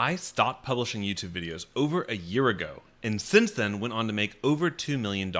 I stopped publishing YouTube videos over a year ago, and since then went on to make over $2 million.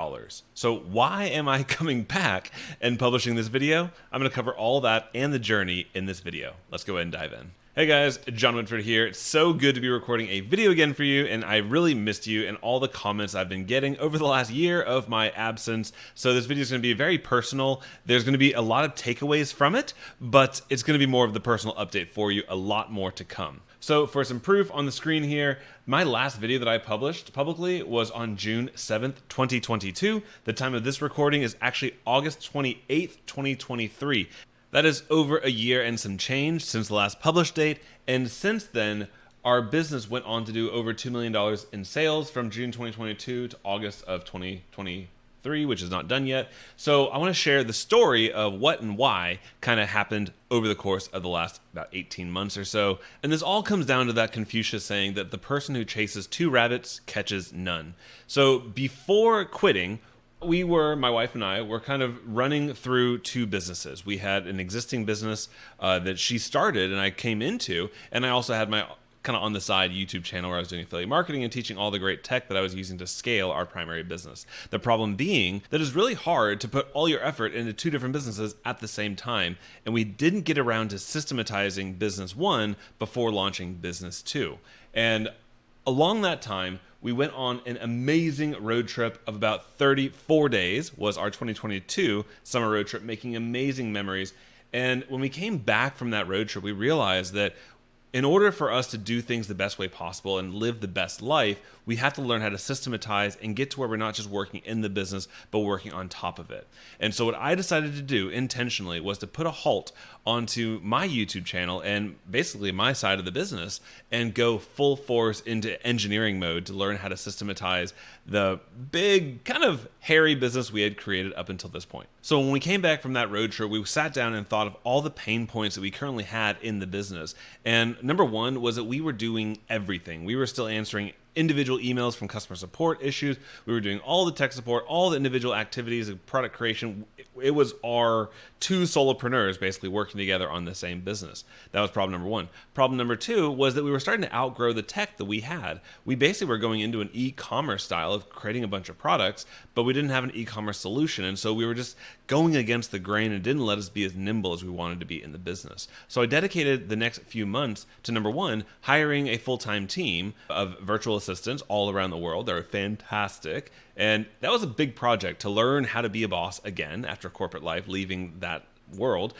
So why am I coming back and publishing this video? I'm going to cover all that and the journey in this video. Let's go ahead and dive in. Hey guys, John Whitford here. It's so good to be recording a video again for you, and I really missed you and all the comments I've been getting over the last year of my absence. So this video is going to be very personal. There's going to be a lot of takeaways from it, but it's going to be more of the personal update for you, a lot more to come. So for some proof on the screen here, my last video that I published publicly was on June 7th, 2022. The time of this recording is actually August 28th, 2023. That is over a year and some change since the last published date, and since then, our business went on to do over $2 million in sales from June 2022 to August of 2023, which is not done yet. So I want to share the story of what and why kind of happened over the course of the last about 18 months or so. And this all comes down to that Confucius saying that the person who chases two rabbits catches none. So before quitting, my wife and I were kind of running through two businesses. We had an existing business that she started and I came into, and I also had my kind of on the side YouTube channel where I was doing affiliate marketing and teaching all the great tech that I was using to scale our primary business. The problem being that it's really hard to put all your effort into two different businesses at the same time, and we didn't get around to systematizing business one before launching business two. And along that time, we went on an amazing road trip of about 34 days, was our 2022 summer road trip, making amazing memories. And when we came back from that road trip, we realized that in order for us to do things the best way possible and live the best life, we have to learn how to systematize and get to where we're not just working in the business, but working on top of it. And so what I decided to do intentionally was to put a halt onto my YouTube channel and basically my side of the business and go full force into engineering mode to learn how to systematize the big kind of hairy business we had created up until this point. So when we came back from that road trip, we sat down and thought of all the pain points that we currently had in the business. And number one was that we were doing everything. We were still answering individual emails from customer support issues. We were doing all the tech support, all the individual activities of product creation. It was our two solopreneurs basically working together on the same business. That was problem number one. Problem number two was that we were starting to outgrow the tech that we had. We basically were going into an e-commerce style of creating a bunch of products, but we didn't have an e-commerce solution. And so we were just going against the grain and didn't let us be as nimble as we wanted to be in the business. So I dedicated the next few months to number one, hiring a full-time team of virtual assistants all around the world. They're fantastic. And that was a big project to learn how to be a boss again after corporate life, leaving that world,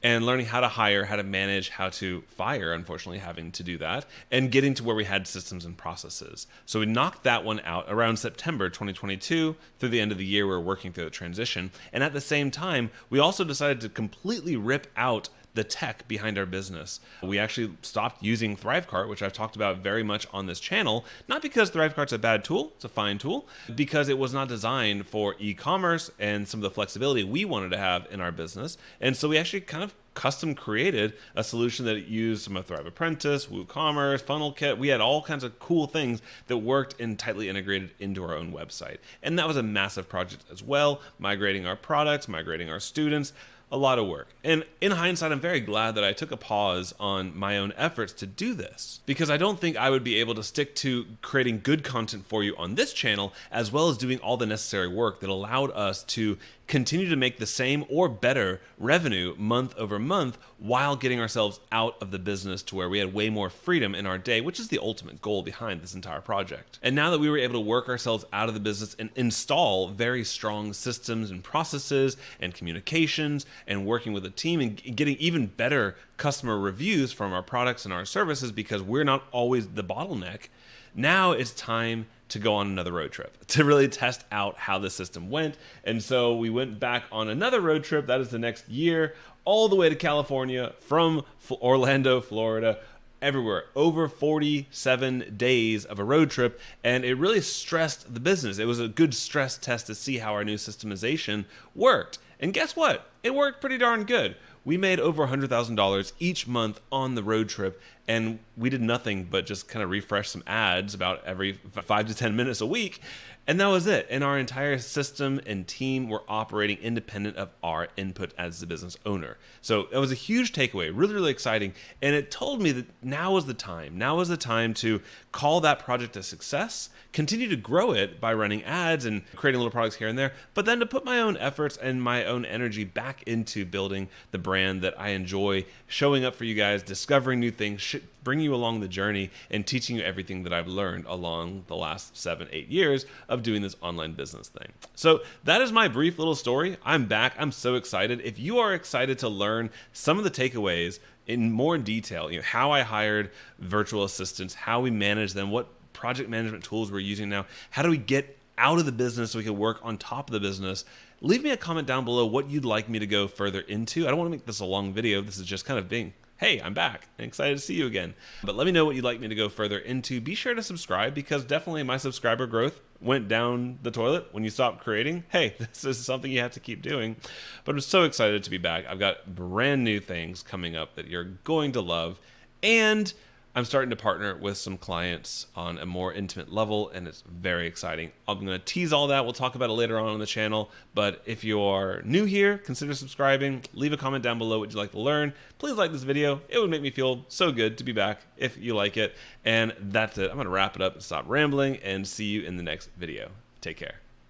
and learning how to hire, how to manage, how to fire, unfortunately having to do that, and getting to where we had systems and processes. So we knocked that one out around September 2022. Through the end of the year, we were working through the transition. And at the same time, we also decided to completely rip out the tech behind our business. We actually stopped using ThriveCart, which I've talked about very much on this channel, not because ThriveCart's a bad tool, it's a fine tool, because it was not designed for e-commerce and some of the flexibility we wanted to have in our business. And so we actually kind of custom created a solution that used some of Thrive Apprentice, WooCommerce, FunnelKit. We had all kinds of cool things that worked and tightly integrated into our own website. And that was a massive project as well, migrating our products, migrating our students, a lot of work. And in hindsight, I'm very glad that I took a pause on my own efforts to do this, because I don't think I would be able to stick to creating good content for you on this channel, as well as doing all the necessary work that allowed us to continue to make the same or better revenue month over month while getting ourselves out of the business to where we had way more freedom in our day, which is the ultimate goal behind this entire project. And now that we were able to work ourselves out of the business and install very strong systems and processes and communications and working with a team and getting even better customer reviews from our products and our services, because we're not always the bottleneck, now it's time to go on another road trip to really test out how the system went. And so we went back on another road trip. That is the next year, all the way to California, from Orlando, Florida, everywhere, over 47 days of a road trip. And it really stressed the business. It was a good stress test to see how our new systemization worked. And guess what? It worked pretty darn good. We made over $100,000 each month on the road trip, and we did nothing but just kind of refresh some ads about every 5 to 10 minutes a week. And that was it. And our entire system and team were operating independent of our input as the business owner. So it was a huge takeaway, really, really exciting. And it told me that now was the time. Now was the time to call that project a success, continue to grow it by running ads and creating little products here and there, but then to put my own efforts and my own energy back into building the brand that I enjoy, showing up for you guys, discovering new things, bring you along the journey, and teaching you everything that I've learned along the last 7-8 years of doing this online business thing. So that is my brief little story. I'm back. I'm so excited. If you are excited to learn some of the takeaways in more detail, how I hired virtual assistants, how we manage them, what project management tools we're using now, how do we get out of the business so we can work on top of the business, leave me a comment down below what you'd like me to go further into. I don't want to make this a long video. This is just kind of being, hey, I'm back and excited to see you again. But let me know what you'd like me to go further into. Be sure to subscribe, because definitely my subscriber growth went down the toilet when you stopped creating. Hey, this is something you have to keep doing. But I'm so excited to be back. I've got brand new things coming up that you're going to love. And I'm starting to partner with some clients on a more intimate level, and it's very exciting. I'm going to tease all that. We'll talk about it later on the channel. But if you're new here, consider subscribing. Leave a comment down below what you'd like to learn. Please like this video. It would make me feel so good to be back if you like it. And that's it. I'm going to wrap it up and stop rambling and see you in the next video. Take care.